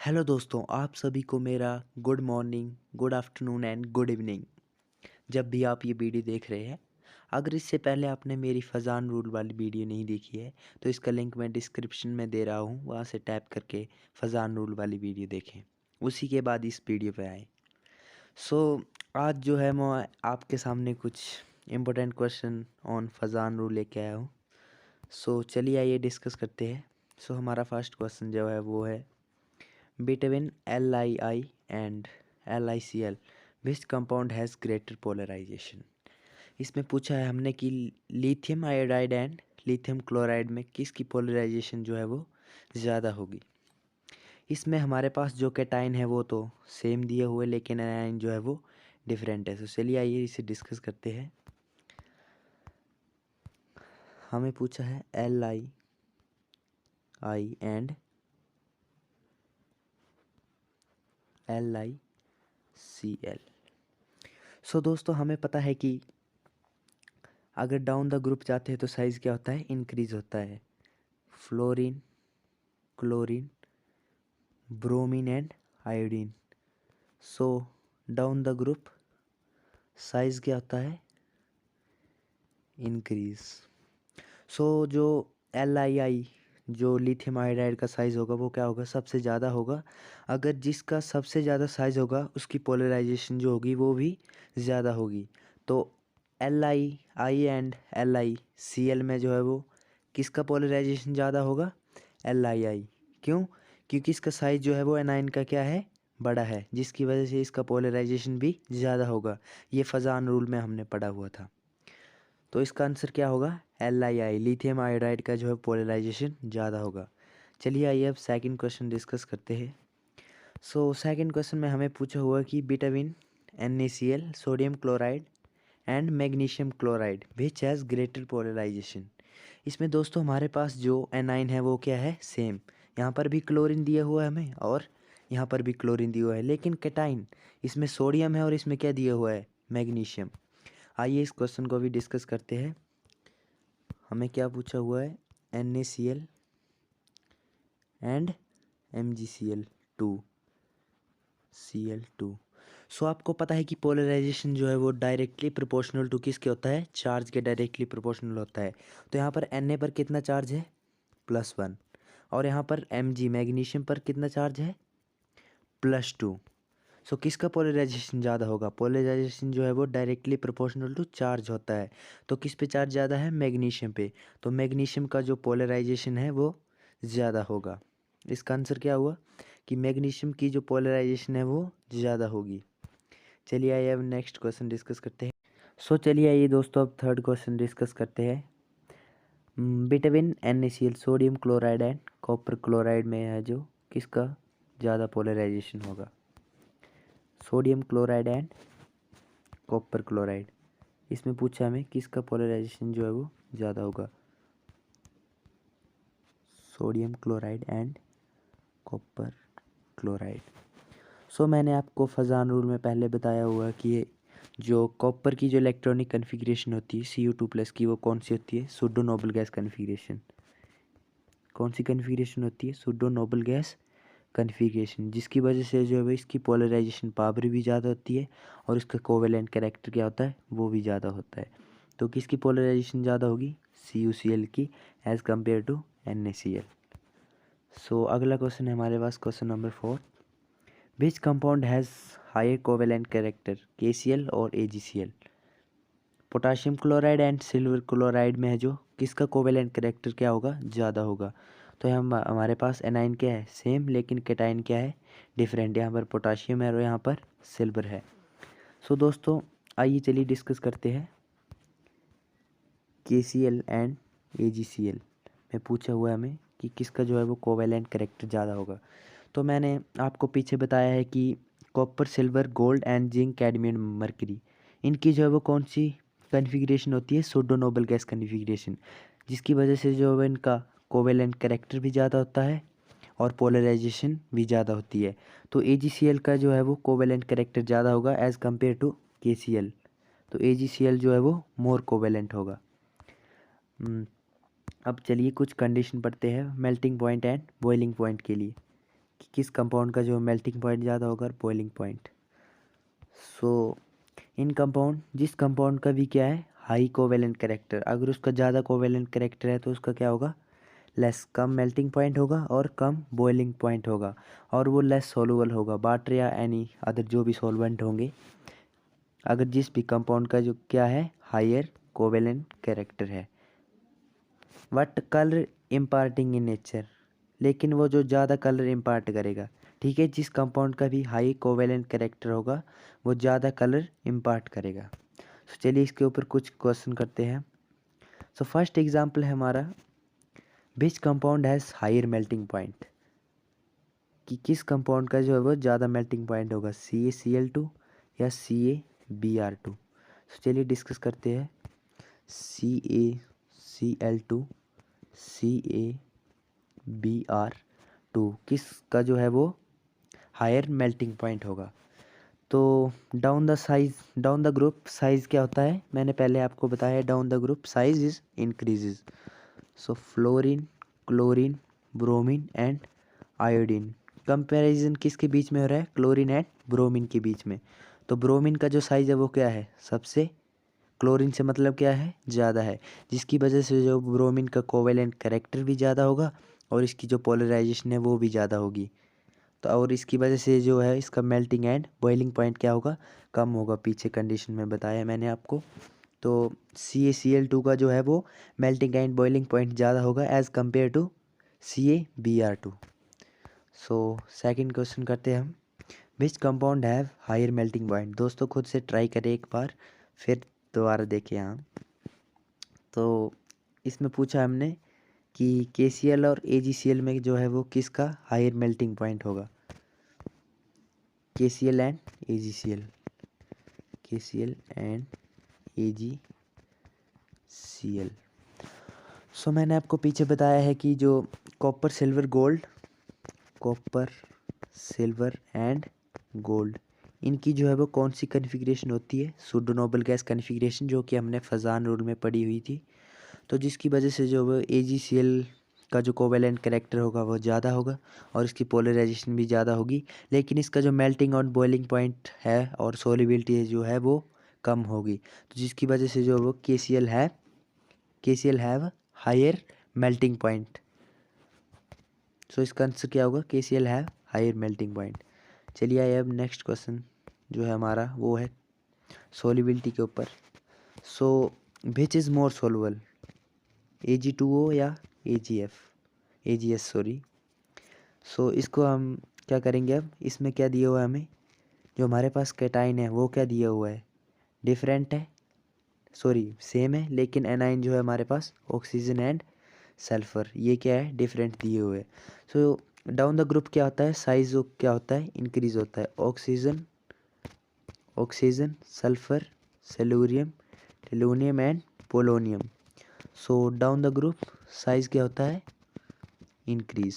Hello दोस्तों, आप सभी को मेरा good morning, good afternoon and good evening. जब भी आप ये वीडियो देख रहे हैं, अगर इससे पहले आपने मेरी फज़ान रूल वाली वीडियो नहीं देखी है तो इसका लिंक मैं डिस्क्रिप्शन में दे रहा हूँ, वहाँ से टैप करके फज़ान रूल वाली वीडियो देखें। उसी के बाद इस वीडियो पे आएँ। आज जो है मैं आपके सामने कुछ इम्पोर्टेंट क्वेश्चन ऑन फज़ान रूल लेके आया हूँ। चलिए आइए डिस्कस करते हैं। हमारा फर्स्ट क्वेश्चन जो है वो है between LiI and LiCl which compound has greater polarization। इसमें पूछा है हमने कि lithium iodide and lithium chloride में किसकी पोलराइजेशन जो है वो ज़्यादा होगी। इसमें हमारे पास जो कैटाइन है वो तो सेम दिए हुए, लेकिन एनाइन जो है वो डिफरेंट है। चलिए आइए इसे डिस्कस करते हैं। हमें पूछा है LiI एंड LiCl। दोस्तों हमें पता है कि अगर डाउन द ग्रुप जाते हैं तो साइज़ क्या होता है, इंक्रीज होता है। Fluorine, chlorine, bromine and iodine. Down the group size क्या होता है, इंक्रीज। जो LiI जो लिथियम आयोडाइड का साइज़ होगा वो क्या होगा, सबसे ज़्यादा होगा। अगर जिसका सबसे ज़्यादा साइज़ होगा उसकी पोलराइजेशन जो होगी वो भी ज़्यादा होगी। तो LiI एंड LiCl में जो है वो किसका पोलराइजेशन ज़्यादा होगा, LiI। क्यों? क्योंकि इसका साइज़ जो है वो एनाइन का क्या है, बड़ा है, जिसकी वजह से इसका पोलराइजेशन भी ज़्यादा होगा। ये फज़ान रूल में हमने पढ़ा हुआ था। तो इसका आंसर क्या होगा, LiI, लिथियम आयोडाइड का जो है पोलराइजेशन ज़्यादा होगा। चलिए आइए अब सेकंड क्वेश्चन डिस्कस करते हैं। सेकंड क्वेश्चन में हमें पूछा हुआ कि between NaCl, sodium chloride and magnesium chloride which has greater polarization. इसमें दोस्तों हमारे पास जो एनाइन है वो क्या है, सेम। यहाँ पर भी क्लोरीन दिया हुआ है हमें और यहाँ पर भी क्लोरीन दिया हुआ है, लेकिन कैटाइन इसमें सोडियम है और इसमें क्या दिया हुआ है, मैग्नीशियम। आइए इस क्वेश्चन को भी डिस्कस करते हैं। हमें क्या पूछा हुआ है, NaCl एंड MgCl2Cl2। आपको पता है कि पोलराइजेशन जो है वो डायरेक्टली प्रोपोर्शनल टू किसके होता है, चार्ज के डायरेक्टली प्रोपोर्शनल होता है। तो यहाँ पर Na पर कितना चार्ज है, +1, और यहाँ पर Mg मैग्नीशियम पर कितना चार्ज है, +2। किसका पोलराइजेशन ज़्यादा होगा, पोलराइजेशन जो है वो डायरेक्टली प्रोपोर्शनल टू चार्ज होता है। तो किस पे चार्ज ज़्यादा है, मैग्नीशियम पे। तो मैग्नीशियम का जो पोलराइजेशन है वो ज़्यादा होगा। इसका आंसर क्या हुआ कि मैग्नीशियम की जो पोलराइजेशन है वो ज़्यादा होगी। चलिए आइए अब नेक्स्ट क्वेश्चन डिस्कस करते हैं। चलिए आइए दोस्तों अब थर्ड क्वेश्चन डिस्कस करते हैं। Between NaCl, sodium chloride and copper chloride में है जो किसका ज़्यादा पोलराइजेशन होगा, sodium chloride and copper chloride. इसमें पूछा हमें किसका पोलराइजेशन जो है वो ज़्यादा होगा, sodium chloride and copper chloride. मैंने आपको फज़ान रूल में पहले बताया हुआ कि ये जो कॉपर की जो इलेक्ट्रॉनिक कन्फिग्रेशन होती है Cu2+ की, वो कौन सी होती है, सूडो नोबल गैस कन्फिग्रेशन। कौन सी कन्फिग्रेशन होती है, सूडो नोबल गैस कन्फिग्रेशन, जिसकी वजह से जो है इसकी पोलराइजेशन पावर भी ज़्यादा होती है और इसका कोवेलेंट कैरेक्टर क्या होता है, वो भी ज़्यादा होता है। तो किसकी पोलराइजेशन ज़्यादा होगी, CuCl की एज़ कम्पेयर टू NaCl। अगला क्वेश्चन है हमारे पास, question number 4। Which compound has higher covalent character, KCl और AgCl। Potassium chloride and silver chloride में है जो किसका कोवेलेंट कैरेक्टर क्या होगा, ज़्यादा होगा। तो हमारे पास एनाइन क्या है, सेम, लेकिन कैटाइन क्या है, डिफरेंट। यहाँ पर पोटाशियम है और यहाँ पर सिल्वर है। दोस्तों आइए चलिए डिस्कस करते हैं। KCl एंड AgCl में पूछा हुआ है हमें कि किसका जो है वो कोवेलेंट कैरेक्टर ज़्यादा होगा। तो मैंने आपको पीछे बताया है कि copper, silver, gold and zinc, cadmium, mercury, इनकी जो है वो कौन सी कन्फिग्रेशन होती है, सूडो नोबल गैस कन्फिग्रेशन, जिसकी वजह से जो है इनका कोवेलेंट कैरेक्टर भी ज़्यादा होता है और पोलराइजेशन भी ज़्यादा होती है। तो AgCl का जो है वो कोवेलेंट कैरेक्टर ज़्यादा होगा एज़ कम्पेयर टू KCl। तो AgCl जो है वो मोर कोवेलेंट होगा। अब चलिए कुछ कंडीशन पढ़ते हैं melting point and boiling point के लिए। कि किस कंपाउंड का जो मेल्टिंग पॉइंट ज़्यादा होगा और बॉइलिंग पॉइंट। सो इन कंपाउंड, जिस कंपाउंड का भी क्या है हाई कोवेलेंट कैरेक्टर, अगर उसका ज़्यादा कोवेलेंट कैरेक्टर है तो उसका क्या होगा, लेस, कम मेल्टिंग पॉइंट होगा और कम बॉइलिंग पॉइंट होगा, और वो लेस सोलूबल होगा वाटर या एनी अदर जो भी सॉल्वेंट होंगे, अगर जिस भी कंपाउंड का जो क्या है हायर कोवेलेंट कैरेक्टर है। What colour imparting in nature, लेकिन वो जो ज़्यादा कलर इम्पार्ट करेगा, ठीक है, जिस कंपाउंड का भी हाई कोवेलेंट कैरेक्टर होगा वो ज़्यादा कलर इम्पार्ट करेगा। तो चलिए इसके ऊपर कुछ क्वेश्चन करते हैं। सो फर्स्ट एग्जांपल है हमारा, which compound has higher melting point, कि किस कंपाउंड का जो है वो ज़्यादा मेल्टिंग पॉइंट होगा, CaCl2 या CaBr2। तो चलिए डिस्कस करते हैं। CaCl2 CaBr2 किसका जो है वो हायर मेल्टिंग पॉइंट होगा। तो डाउन द ग्रुप साइज क्या होता है, मैंने पहले आपको बताया, down the group size is increases. So fluorine, chlorine, bromine and iodine, comparison किसके बीच में हो रहा है, क्लोरीन एंड ब्रोमीन के बीच में। तो ब्रोमीन का जो साइज है वो क्या है सबसे, क्लोरीन से मतलब क्या है ज़्यादा है, जिसकी वजह से जो ब्रोमीन का कोवेलेंट कैरेक्टर भी ज़्यादा होगा और इसकी जो पोलराइजेशन है वो भी ज़्यादा होगी। तो और इसकी वजह से जो है इसका मेल्टिंग एंड बॉइलिंग पॉइंट क्या होगा, कम होगा, पीछे कंडीशन में बताया मैंने आपको। तो CaCl2 का जो है वो मेल्टिंग एंड बॉइलिंग पॉइंट ज़्यादा होगा as compare to CaBr2। So second question करते हैं हम, which compound have higher melting point. दोस्तों खुद से ट्राई करें एक बार, फिर दोबारा देखें यहाँ। तो इसमें पूछा हमने कि KCl और AgCl में जो है वो किसका हायर मेल्टिंग पॉइंट होगा, KCl and AgCl, KCl and AgCl। सो मैंने आपको पीछे बताया है कि जो copper silver gold, copper silver and gold, इनकी जो है वो कौन सी कन्फिग्रेशन होती है, सूडो नोबल गैस कन्फिग्रेशन, जो कि हमने फजान रूल में पढ़ी हुई थी। तो जिसकी वजह से जो वो AgCl का जो कोवेलेंट कैरेक्टर होगा वो ज़्यादा होगा और इसकी पोलराइजेशन भी ज़्यादा होगी, लेकिन इसका जो मेल्टिंग और बॉइलिंग पॉइंट है और सोलिबिलिटी जो है वो कम होगी। तो जिसकी वजह से जो वो KCl have higher melting point. So इसका आंसर क्या होगा, KCl have higher melting point. चलिए आइए अब नेक्स्ट क्वेश्चन जो है हमारा वो है सोलिबिलिटी के ऊपर। सो which is more soluble, Ag2O या AgS सॉरी। सो इसको हम क्या करेंगे, अब इसमें क्या दिया हुआ है हमें, जो हमारे पास कैटाइन है वो क्या दिया हुआ है, डिफरेंट है, सॉरी सेम है, लेकिन एनाइन जो है हमारे पास ऑक्सीजन एंड सल्फर, ये क्या है डिफरेंट दिए हुए है। सो डाउन द ग्रुप क्या होता है, साइज क्या होता है इंक्रीज होता है, oxygen sulphur selenium tellurium and polonium. So down the group size क्या होता है इंक्रीज।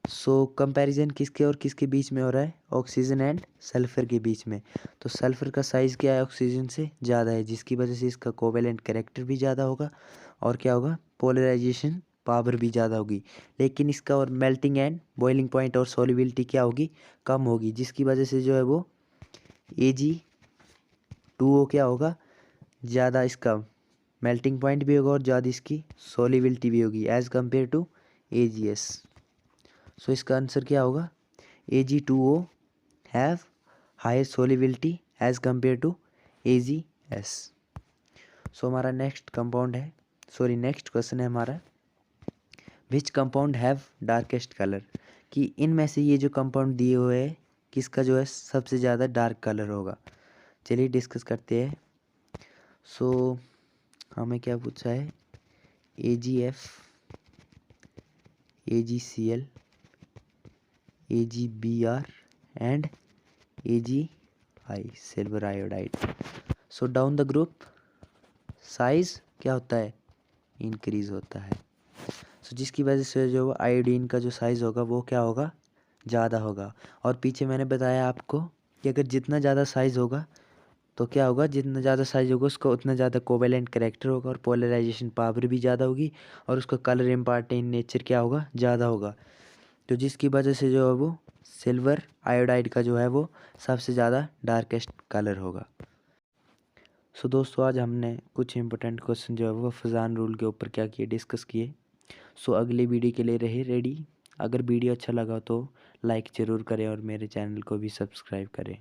सो कंपैरिजन किसके और किसके बीच में हो रहा है, ऑक्सीजन एंड सल्फर के बीच में। तो सल्फर का साइज़ क्या है ऑक्सीजन से ज़्यादा है, जिसकी वजह से इसका कोवेलेंट कैरेक्टर भी ज़्यादा होगा और क्या होगा पोलराइजेशन पावर भी ज़्यादा होगी, लेकिन इसका और मेल्टिंग एंड बॉइलिंग पॉइंट और सॉल्युबिलिटी क्या होगी, कम होगी, जिसकी वजह से जो है वो Ag2O क्या होगा, ज़्यादा इसका मेल्टिंग पॉइंट भी होगा और ज़्यादा इसकी सॉल्युबिलिटी भी होगी as compare to AgS। So इसका आंसर क्या होगा, Ag2O have higher solubility as compare to AgS। So हमारा नेक्स्ट कंपाउंड है, सॉरी नेक्स्ट क्वेश्चन है हमारा, which compound have darkest colour, कि इनमें से ये जो कंपाउंड दिए हुए हैं किसका जो है सबसे ज़्यादा डार्क कलर होगा। चलिए डिस्कस करते हैं। सो हमें क्या पूछा है, AgF, AgCl, AgBr and AgI silver iodide. So down the group size क्या होता है इंक्रीज होता है। सो जिसकी वजह से जो आयोडीन का जो साइज़ होगा वो क्या होगा ज़्यादा होगा। और पीछे मैंने बताया आपको कि अगर जितना ज़्यादा साइज़ होगा तो क्या होगा, जितना ज़्यादा साइज़ होगा उसका उतना ज़्यादा कोवेलेंट कैरेक्टर होगा और पोलराइजेशन पावर भी ज़्यादा होगी और उसका कलर इम्पार्टेंट नेचर क्या होगा ज़्यादा होगा। तो जिसकी वजह से जो है वो सिल्वर आयोडाइड का जो है वो सबसे ज़्यादा डार्केस्ट कलर होगा। सो दोस्तों आज हमने कुछ इंपॉर्टेंट क्वेश्चन जो है वो फजान रूल के ऊपर क्या किए, डिस्कस किए। सो अगले वीडियो के लिए रहे रेडी। अगर वीडियो अच्छा लगा तो लाइक ज़रूर करें और मेरे चैनल को भी सब्सक्राइब करें।